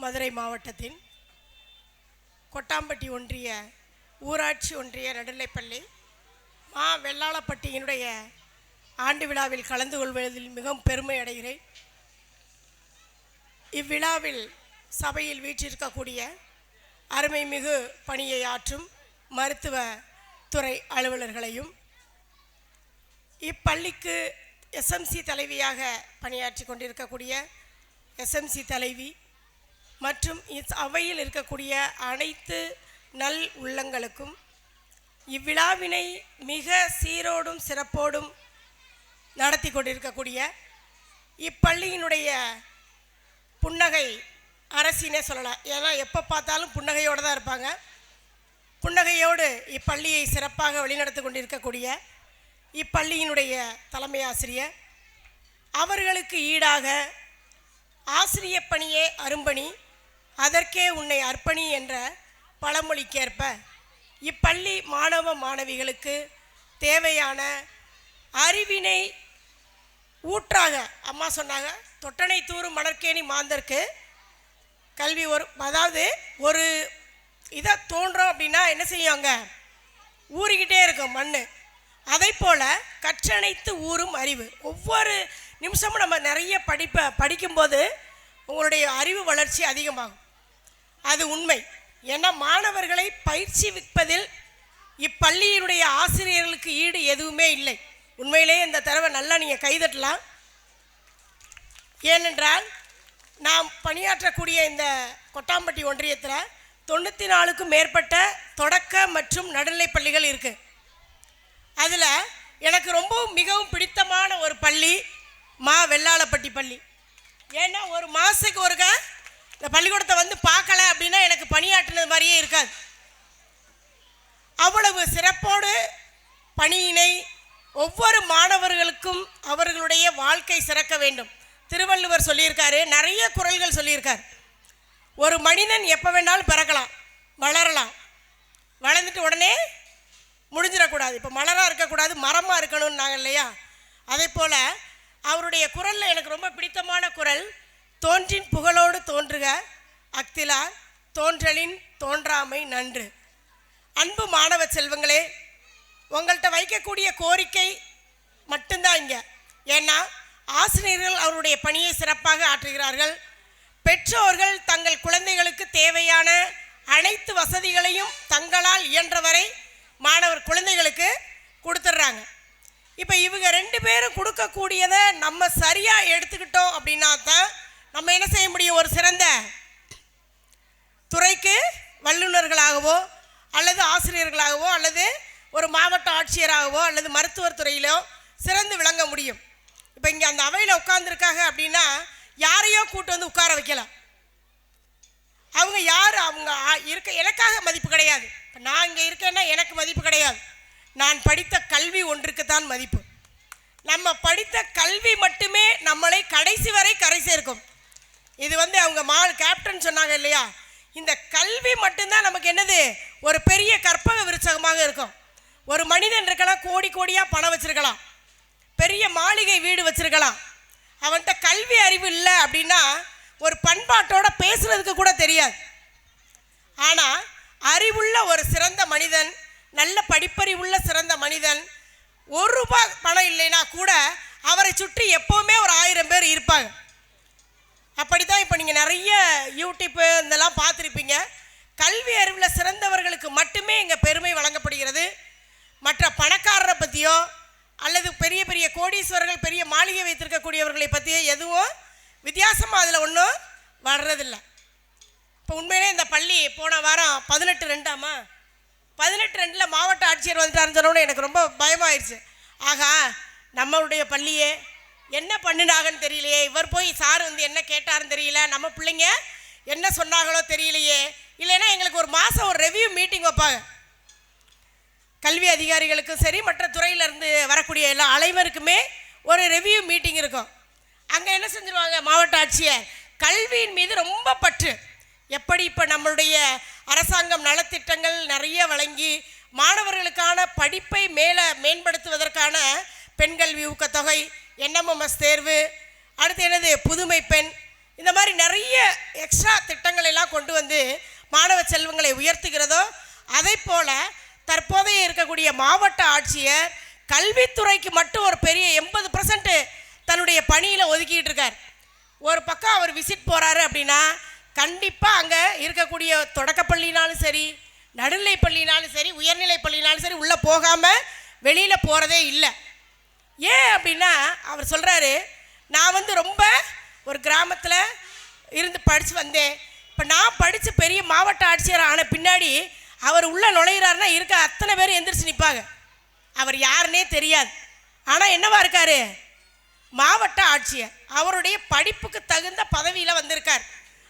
மதுரை மாவட்டத்தின் கொட்டாம்பட்டி ஒன்றிய ஊராட்சி ஒன்றிய நடுநிலைப்பள்ளி மா வெள்ளாளப்பட்டியினுடைய ஆண்டு விழாவில் கலந்து கொள்வதில் மிகவும் பெருமை அடைகிறேன். இவ்விழாவில் சபையில் வீற்றிருக்கக்கூடிய அருமைமிகு பணியை ஆற்றும் மருத்துவ துறை அலுவலர்களையும், இப்பள்ளிக்கு எஸ்எம்சி தலைவியாக பணியாற்றி கொண்டிருக்கக்கூடிய எஸ்எம்சி தலைவி மற்றும் அவையில் இருக்கக்கூடிய அனைத்து நல் உள்ளங்களுக்கும், இவ்விழாவினை மிக சீரோடும் சிறப்போடும் நடத்தி கொண்டிருக்கக்கூடிய இப்பள்ளியினுடைய புன்னகை அரசினே சொல்லலாம். ஏன்னா எப்போ பார்த்தாலும் புன்னகையோடு தான் இருப்பாங்க. புன்னகையோடு இப்பள்ளியை சிறப்பாக வழிநடத்தி கொண்டிருக்கக்கூடிய இப்பள்ளியினுடைய தலைமை ஆசிரியர் அவர்களுக்கு ஈடாக ஆசிரிய பணியே அரும்பணி, அதற்கே உன்னை அர்ப்பணி என்ற பழமொழிக்கேற்ப இப்பள்ளி மாணவ மாணவிகளுக்கு தேவையான அறிவினை ஊற்றாக, அம்மா சொன்னாங்க, தொட்டனை தூரும் மணற்கேணி மாந்தருக்கு கல்வி ஒரு இதை தோன்றோம் அப்படின்னா என்ன செய்வாங்க, ஊறிக்கிட்டே இருக்கும் மண். அதை போல் கற்றணைத்து ஊறும் அறிவு. ஒவ்வொரு நிமிஷமும் நம்ம நிறைய படிக்கும்போது உங்களுடைய அறிவு வளர்ச்சி அதிகமாகும். அது உண்மை. ஏன்னா மாணவர்களை பயிற்சிவிப்பதில் இப்பள்ளியினுடைய ஆசிரியர்களுக்கு ஈடு எதுவுமே இல்லை. உண்மையிலேயே இந்த தடவை நல்லா நீங்கள் கைதட்டலாம். ஏனென்றால் நாம் பணியாற்றக்கூடிய இந்த கொட்டாம்பட்டி ஒன்றியத்தில் 94க்கும் மேற்பட்ட தொடக்க மற்றும் நடுநிலை பள்ளிகள் இருக்குது. அதில் எனக்கு மிகவும் பிடித்தமான ஒரு பள்ளி மா வெள்ளாளப்பட்டி பள்ளி. ஏன்னா ஒரு மாதத்துக்கு ஒருக்க இந்த பள்ளிக்கூடத்தை வந்து பார்க்கல அப்படின்னா எனக்கு பணியாற்றினது மாதிரியே இருக்காது. அவ்வளவு சிறப்போடு பணியினை ஒவ்வொரு மாணவர்களுக்கும் அவர்களுடைய வாழ்க்கை சிறக்க வேண்டும். திருவள்ளுவர் சொல்லியிருக்காரு, நிறைய குறள்கள் சொல்லியிருக்கார். ஒரு மனிதன் எப்போ வேணாலும் பிறக்கலாம், வளரலாம், வளர்ந்துட்டு உடனே முடிஞ்சிடக்கூடாது. இப்போ மலராக இருக்கக்கூடாது, மரமாக இருக்கணும்னு நாங்கள் இல்லையா? அதே போல் அவருடைய குறளில் எனக்கு ரொம்ப பிடித்தமான குறள், தோன்றின் புகழோடு தோன்றுக அக்திலா, தோன்றலின் தோன்றாமை நன்று. அன்பு மாணவ செல்வங்களே, உங்கள்கிட்ட வைக்கக்கூடிய கோரிக்கை மட்டும்தான் இங்கே. ஏன்னா ஆசிரியர்கள் அவருடைய பணியை சிறப்பாக ஆற்றுகிறார்கள். பெற்றோர்கள் தங்கள் குழந்தைகளுக்கு தேவையான அனைத்து வசதிகளையும் தங்களால் இயன்றவரை மாணவர் குழந்தைகளுக்கு கொடுத்துட்றாங்க. இப்போ இவங்க 2 பேரும் கொடுக்கக்கூடியதை நம்ம சரியாக எடுத்துக்கிட்டோம் அப்படின்னா தான் நம்ம என்ன செய்ய முடியும், ஒரு சிறந்த துறைக்கு வல்லுநர்களாகவோ அல்லது ஆசிரியர்களாகவோ அல்லது ஒரு மாவட்ட ஆட்சியராகவோ அல்லது மருத்துவர் துறையிலோ சிறந்து விளங்க முடியும். இப்போ இங்கே அந்த அவையில் உட்கார்ந்துருக்காங்க அப்படின்னா யாரையோ கூட்டு வந்து உட்கார வைக்கலாம். அவங்க யார், அவங்க எனக்காக மதிப்பு கிடையாது. இப்போ நான் இங்கே இருக்கேன்னா எனக்கு மதிப்பு கிடையாது. நான் படித்த கல்வி ஒன்றுக்குத்தான் மதிப்பு. நம்ம படித்த கல்வி மட்டுமே நம்மளை கடைசி வரை கரை சேர்க்கும். இது அவங்க கேப்டன் சொன்னாங்க இல்லையா, இந்த கல்வி மட்டும்தான் நமக்கு என்னது, ஒரு பெரிய கற்பக விருட்சகமாக இருக்கும். ஒரு மனிதன் இருக்கலாம், கோடி கோடியாக பணம் வச்சிருக்கலாம், பெரிய மாளிகை வீடு வச்சிருக்கலாம், அவன்கிட்ட கல்வி அறிவு இல்லை அப்படின்னா ஒரு பண்பாட்டோட பேசுறதுக்கு கூட தெரியாது. ஆனால் அறிவுள்ள ஒரு சிறந்த மனிதன், நல்ல படிப்பறிவுள்ள சிறந்த மனிதன், ₹1 பணம் இல்லைன்னா கூட அவரை சுற்றி எப்போவுமே ஒரு 1000 பேர் இருப்பாங்க. அப்படி தான் இப்போ நீங்கள் நிறைய யூடியூப்பு இதெல்லாம் பார்த்துருப்பீங்க. கல்வி அறிவில் சிறந்தவர்களுக்கு மட்டுமே இங்கே பெருமை வழங்கப்படுகிறது. மற்ற பணக்காரரை பற்றியோ அல்லது பெரிய பெரிய கோடீஸ்வரர்கள் பெரிய மாளிகை வைத்திருக்கக்கூடியவர்களை பற்றியோ எதுவும் வித்தியாசமாக அதில் ஒன்றும் வர்றதில்லை. இப்போ உண்மையிலே இந்த பள்ளி போன வாரம் 18/2 மாவட்ட ஆட்சியர் வந்துட்டாருன்னு சொன்னோன்னு எனக்கு ரொம்ப பயமாயிடுச்சு. ஆகா, நம்மளுடைய பள்ளியே என்ன பண்ணினாங்கன்னு தெரியலையே, இவர் போய் சார் என்ன கேட்டாருன்னு தெரியல, நம்ம பிள்ளைங்க என்ன சொன்னாங்களோ தெரியலையே. இல்லைன்னா எங்களுக்கு ஒரு மாதம் ஒரு ரெவ்யூ மீட்டிங் வைப்பாங்க. கல்வி அதிகாரிகளுக்கும் சரி மற்ற துறையிலேருந்து வரக்கூடிய எல்லா அனைவருக்குமே ஒரு ரெவ்யூ மீட்டிங் இருக்கும். அங்கே என்ன செஞ்சுருவாங்க, மாவட்ட ஆட்சியர் கல்வியின் மீது ரொம்ப பற்று. எப்படி இப்போ நம்மளுடைய அரசாங்கம் நலத்திட்டங்கள் நிறைய வழங்கி மாணவர்களுக்கான படிப்பை மேம்படுத்துவதற்கான பெண் கல்வி ஊக்கத்தொகை, NMMS தேர்வு, அடுத்து என்னது புதுமை பெண், இந்த மாதிரி நிறைய எக்ஸ்ட்ரா திட்டங்களை எல்லாம் கொண்டு வந்து மாணவ செல்வங்களை உயர்த்துகிறதோ, அதை போல் தற்போதைய இருக்கக்கூடிய மாவட்ட ஆட்சியர் கல்வித்துறைக்கு மட்டும் ஒரு பெரிய 80% தன்னுடைய பணியில் ஒதுக்கிட்டு இருக்கார். ஒரு பக்கம் அவர் விசிட் போகிறாரு அப்படின்னா கண்டிப்பாக அங்கே இருக்கக்கூடிய தொடக்கப்பள்ளினாலும் சரி, நடுநிலை பள்ளினாலும் சரி, உயர்நிலை பள்ளினாலும் சரி உள்ளே போகாமல் வெளியில் போகிறதே இல்லை. ஏன் அப்படின்னா அவர் சொல்கிறாரு, நான் வந்து ரொம்ப ஒரு கிராமத்தில் இருந்து படித்து வந்தேன். இப்போ நான் படித்து பெரிய மாவட்ட ஆட்சியர் ஆன பின்னாடி அவர் உள்ளே நுழையிறாருன்னா இருக்க அத்தனை பேர் எந்திரிச்சு நிற்பாங்க. அவர் யாருன்னே தெரியாது. ஆனால் என்னவா இருக்கார்? மாவட்ட ஆட்சியர். அவருடைய படிப்புக்கு தகுந்த பதவியில் வந்திருக்கார்.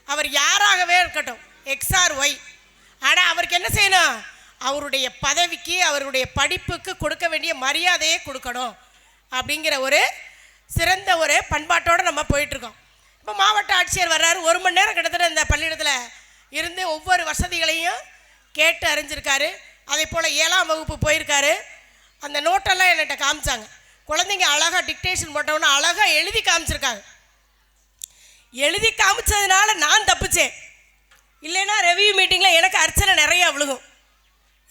அவர் யாராகவே இருக்கட்டும், XRY. ஆனால் அவருக்கு என்ன செய்யணும்? அவருடைய பதவிக்கு, அவருடைய படிப்புக்கு கொடுக்க வேண்டிய மரியாதையை கொடுக்கணும் அப்படிங்கிற ஒரு சிறந்த ஒரு பண்பாட்டோடு நம்ம போயிட்டுருக்கோம். இப்போ மாவட்ட ஆட்சியர் வர்றாரு, 1 மணி நேரம் கிட்டத்தட்ட இந்த பள்ளியிடத்தில் இருந்து ஒவ்வொரு வசதிகளையும் கேட்டு அறிஞ்சிருக்காரு. அதே போல் 7ஆம் வகுப்பு போயிருக்காரு. அந்த நோட்டெல்லாம் என்கிட்ட காமிச்சாங்க. குழந்தைங்க அழகாக டிக்டேஷன் போட்டோன்னா அழகாக எழுதி காமிச்சிருக்காங்க. எழுதி காமிச்சதுனால நான் தப்பிச்சேன். இல்லைன்னா ரெவியூ மீட்டிங்கில் எனக்கு அர்ச்சனை நிறையா விழுகும்.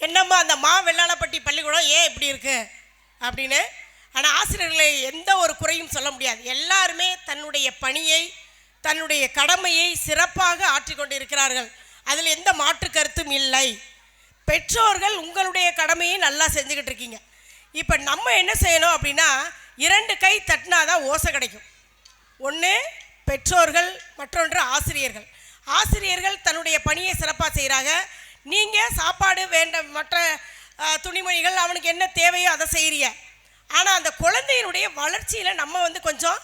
என்னம்மா அந்த வெள்ளாளப்பட்டி பள்ளிக்கூடம் ஏன் இப்படி இருக்கு அப்படின்னு. ஆனால் ஆசிரியர்களை எந்த ஒரு குறையும் சொல்ல முடியாது. எல்லாருமே தன்னுடைய பணியை, தன்னுடைய கடமையை சிறப்பாக ஆற்றிக்கொண்டு இருக்கிறார்கள். அதில் எந்த மாற்று கருத்தும் இல்லை. பெற்றோர்கள் உங்களுடைய கடமையை நல்லா செஞ்சுக்கிட்டு இருக்கீங்க. இப்போ நம்ம என்ன செய்யணும் அப்படின்னா, 2 கை தட்டினாதான் ஓசை கிடைக்கும். ஒன்று பெற்றோர்கள், மற்றொன்று ஆசிரியர்கள். ஆசிரியர்கள் தன்னுடைய பணியை சிறப்பாக செய்கிறாங்க. நீங்கள் சாப்பாடு வேண்டாம், மற்ற துணிமணிகள் அவனுக்கு என்ன தேவையோ அதை செய்கிறீங்க. ஆனால் அந்த குழந்தையினுடைய வளர்ச்சியில் நம்ம வந்து கொஞ்சம்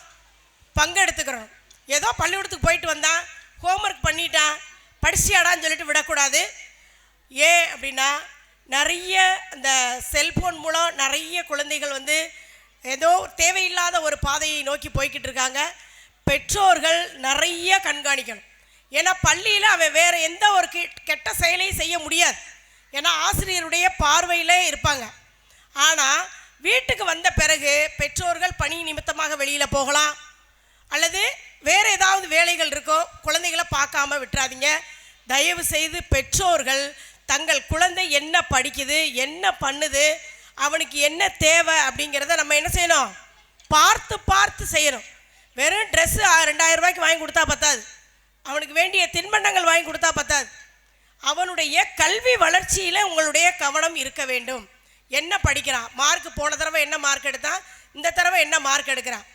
பங்கெடுத்துக்கிறோம். ஏதோ பள்ளிக்கூடத்துக்கு போயிட்டு வந்தான், ஹோம்ஒர்க் பண்ணிட்டான், படிச்சியாடான்னு சொல்லிட்டு விடக்கூடாது. ஏன் அப்படின்னா நிறைய இந்த செல்ஃபோன் மூலம் நிறைய குழந்தைகள் வந்து ஏதோ தேவையில்லாத ஒரு பாதையை நோக்கி போய்கிட்டு இருக்காங்க. பெற்றோர்கள் நிறைய கண்காணிக்கணும். ஏன்னா பள்ளியில் அவன் வேறு எந்த ஒரு கெட்ட செயலையும் செய்ய முடியாது. ஏன்னா ஆசிரியருடைய பார்வையில் இருப்பாங்க. ஆனால் வீட்டுக்கு வந்த பிறகு பெற்றோர்கள் பணி நிமித்தமாக வெளியில் போகலாம், அல்லது வேறு ஏதாவது வேலைகள் இருக்கோ, குழந்தைகளை பார்க்காம விட்டுறாதீங்க. தயவு செய்து பெற்றோர்கள் தங்கள் குழந்தை என்ன படிக்குது, என்ன பண்ணுது, அவனுக்கு என்ன தேவை அப்படிங்கிறத நம்ம என்ன செய்யணும்? பார்த்து பார்த்து செய்யணும். வெறும் ட்ரெஸ்ஸு 2000 ரூபாய்க்கு வாங்கி கொடுத்தா பத்தாது. அவனுக்கு வேண்டிய தின்பண்டங்கள் வாங்கி கொடுத்தா பத்தாது. அவனுடைய கல்வி வளர்ச்சியில் உங்களுடைய கவனம் இருக்க வேண்டும். என்ன படிக்கிறான், மார்க் போன தடவை என்ன மார்க் எடுத்தான், இந்த தடவை என்ன மார்க் எடுக்கிறான்,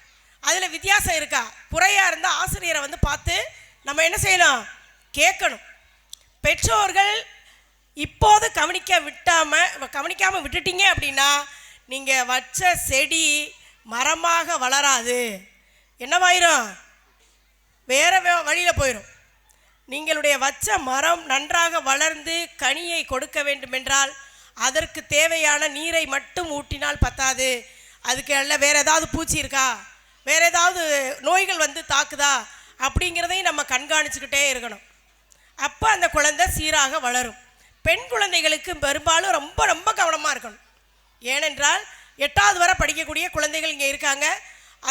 அதில் வித்தியாசம் இருக்கா? குறையாக இருந்தால் ஆசிரியரை வந்து பார்த்து நம்ம என்ன செய்யணும்? கேட்கணும். பெற்றோர்கள் இப்போது கவனிக்காமல் விட்டுட்டீங்க அப்படின்னா நீங்கள் வச்ச செடி மரமாக வளராது. என்னவாயிரும்? வேறு வழியில் போயிடும். நீங்களுடைய வச்ச மரம் நன்றாக வளர்ந்து கனியை கொடுக்க வேண்டுமென்றால் அதற்கு தேவையான நீரை மட்டும் ஊட்டினால் பத்தாது. அதுக்கு எல்லாம் வேறு ஏதாவது பூச்சி இருக்கா, வேறு ஏதாவது நோய்கள் வந்து தாக்குதா அப்படிங்கிறதையும் நம்ம கண்காணிச்சுக்கிட்டே இருக்கணும். அப்போ அந்த குழந்தை சீராக வளரும். பெண் குழந்தைகளுக்கு பெரும்பாலும் ரொம்ப ரொம்ப கவனமாக இருக்கணும். ஏனென்றால் 8வது வரை படிக்கக்கூடிய குழந்தைகள் இங்கே இருக்காங்க.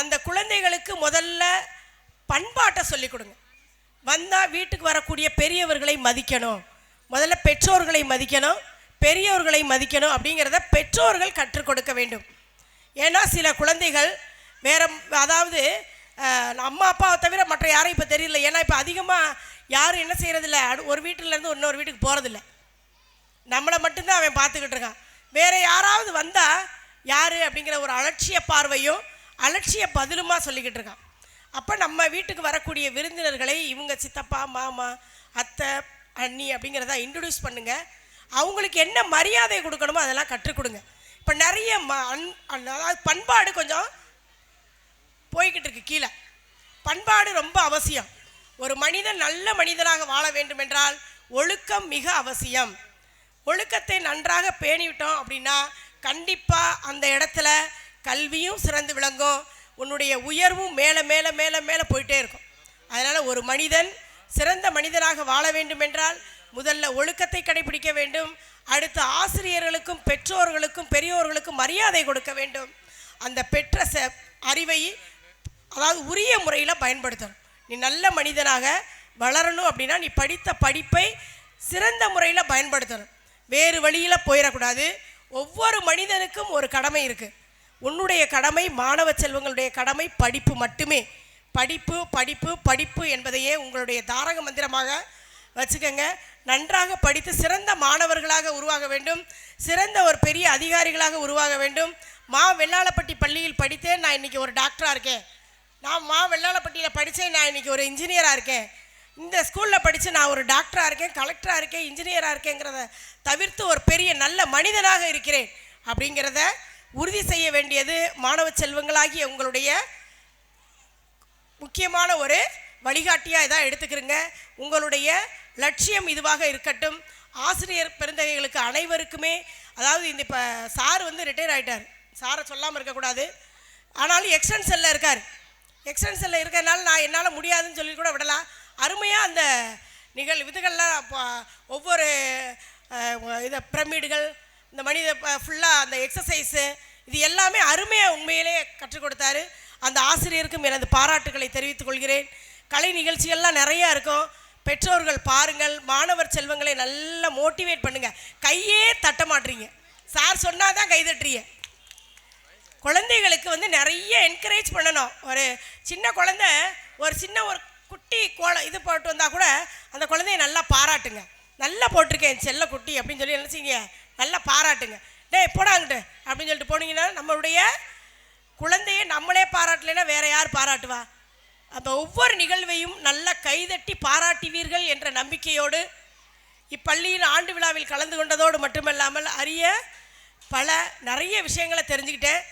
அந்த குழந்தைகளுக்கு முதல்ல பண்பாட்டை சொல்லிக் கொடுங்க. வந்தால் வீட்டுக்கு வரக்கூடிய பெரியவர்களை மதிக்கணும், முதல்ல பெற்றோர்களை மதிக்கணும், பெரியவர்களை மதிக்கணும் அப்படிங்கிறத பெற்றோர்கள் கற்றுக் கொடுக்க வேண்டும். ஏன்னா சில குழந்தைகள் வேறு, அதாவது அம்மா அப்பாவை தவிர மற்ற யாரும் இப்போ தெரியல. ஏன்னா இப்போ அதிகமாக யாரும் என்ன செய்கிறதில்ல, ஒரு வீட்டிலேருந்து இன்னொரு வீட்டுக்கு போகிறதில்ல. நம்மளை மட்டும்தான் அவன் பார்த்துக்கிட்டு இருக்கான். வேறு யாராவது வந்தால் யார் அப்படிங்கிற ஒரு அலட்சிய பார்வையும் அலட்சிய பதிலுமா சொல்லிக்கிட்டு இருக்கான். அப்போ நம்ம வீட்டுக்கு வரக்கூடிய விருந்தினர்களை இவங்க சித்தப்பா, மாமா, அத்தை, அண்ணி அப்படிங்கிறத இன்ட்ரடியூஸ் பண்ணுங்கள். அவங்களுக்கு என்ன மரியாதை கொடுக்கணுமோ அதெல்லாம் கற்றுக் கொடுங்க. இப்போ நிறைய அதாவது பண்பாடு கொஞ்சம் போய்கிட்டு இருக்கு கீழே. பண்பாடு ரொம்ப அவசியம். ஒரு மனிதன் நல்ல மனிதனாக வாழ வேண்டுமென்றால் ஒழுக்கம் மிக அவசியம். ஒழுக்கத்தை நன்றாக பேணிவிட்டோம் அப்படின்னா கண்டிப்பாக அந்த இடத்துல கல்வியும் சிறந்து விளங்கும், உன்னுடைய உயர்வும் மேலே மேலே மேலே மேலே போயிட்டே இருக்கும். அதனால் ஒரு மனிதன் சிறந்த மனிதனாக வாழ வேண்டுமென்றால் முதல்ல ஒழுக்கத்தை கடைபிடிக்க வேண்டும். அடுத்து ஆசிரியர்களுக்கும் பெற்றோர்களுக்கும் பெரியோர்களுக்கும் மரியாதை கொடுக்க வேண்டும். அந்த பெற்ற அறிவை அதாவது உரிய முறையில் பயன்படுத்தணும். நீ நல்ல மனிதனாக வளரணும் அப்படின்னா நீ படித்த படிப்பை சிறந்த முறையில் பயன்படுத்தணும். வேறு வழியில் போயிடக்கூடாது. ஒவ்வொரு மனிதனுக்கும் ஒரு கடமை இருக்குது. உன்னுடைய கடமை, மாணவ செல்வங்களுடைய கடமை படிப்பு மட்டுமே. படிப்பு படிப்பு படிப்பு என்பதையே உங்களுடைய தாரக மந்திரமாக வச்சுக்கோங்க. நன்றாக படித்து சிறந்த மாணவர்களாக உருவாக வேண்டும். சிறந்த ஒரு பெரிய அதிகாரிகளாக உருவாக வேண்டும். வெள்ளாளப்பட்டி பள்ளியில் படித்தேன், நான் இன்றைக்கி ஒரு டாக்டராக இருக்கேன். நான் வெள்ளாளப்பட்டியில் படித்தேன், நான் இன்றைக்கி ஒரு இன்ஜினியராக இருக்கேன். இந்த ஸ்கூலில் படித்து நான் ஒரு டாக்டராக இருக்கேன், கலெக்டராக இருக்கேன், இன்ஜினியராக இருக்கேங்கிறத தவிர்த்து ஒரு பெரிய நல்ல மனிதனாக இருக்கிறேன் அப்படிங்கிறத உறுதி செய்ய வேண்டியது மாணவ செல்வங்களாகிய உங்களுடைய முக்கியமான ஒரு வழிகாட்டியாக இதாக எடுத்துக்கிறங்க. உங்களுடைய லட்சியம் இதுவாக இருக்கட்டும். ஆசிரியர் பெருந்தகைகளுக்கு அனைவருக்குமே, அதாவது இந்த இப்போ சார் வந்து ரிட்டையர் ஆகிட்டார், சாரை சொல்லாமல் இருக்கக்கூடாது. ஆனாலும் எக்ஸ்டென்ஷனில் இருக்கார். எக்ஸ்டென்ஷனில் இருக்கிறதுனால நான் என்னால் முடியாதுன்னு சொல்லி கூட விடலாம். அருமையாக அந்த இதுகள்லாம் ஒவ்வொரு இதை பிரமிடுகள், இந்த மனித ஃபுல்லாக அந்த எக்ஸசைஸு, இது எல்லாமே அருமையாக உண்மையிலே கற்றுக் கொடுத்தாரு. அந்த ஆசிரியருக்கும் எனது பாராட்டுகளை தெரிவித்துக் கொள்கிறேன். கலை நிகழ்ச்சிகள்லாம் நிறையா இருக்கும். பெற்றோர்கள் பாருங்கள், மாணவர் செல்வங்களை நல்லா மோட்டிவேட் பண்ணுங்கள். கையே தட்ட மாட்டீங்க, சார் சொன்னால் தான் கைதட்டுறீங்க. குழந்தைகளுக்கு வந்து நிறைய என்கரேஜ் பண்ணணும். ஒரு சின்ன குழந்தை ஒரு சின்ன ஒரு குட்டி இது போட்டு வந்தால் கூட அந்த குழந்தைய நல்லா பாராட்டுங்க. நல்லா போட்டிருக்கேன் செல்ல குட்டி அப்படின்னு சொல்லி என்ன செய்யுங்க, நல்லா பாராட்டுங்க. போடாங்கிட்டு அப்படின்னு சொல்லிட்டு போனீங்கன்னா நம்மளுடைய குழந்தைய நம்மளே பாராட்டலைன்னா வேற யார் பாராட்டுவா? அந்த ஒவ்வொரு நிகழ்வையும் நல்லா கைதட்டி பாராட்டுவீர்கள் என்ற நம்பிக்கையோடு இப்பள்ளியின் ஆண்டு விழாவில் கலந்து கொண்டதோடு மட்டுமல்லாமல் நிறைய விஷயங்களை தெரிஞ்சுக்கிட்டேன்.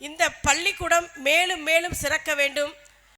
இந்த பள்ளிக்கூடம் மேலும் மேலும் சிறக்க வேண்டும்.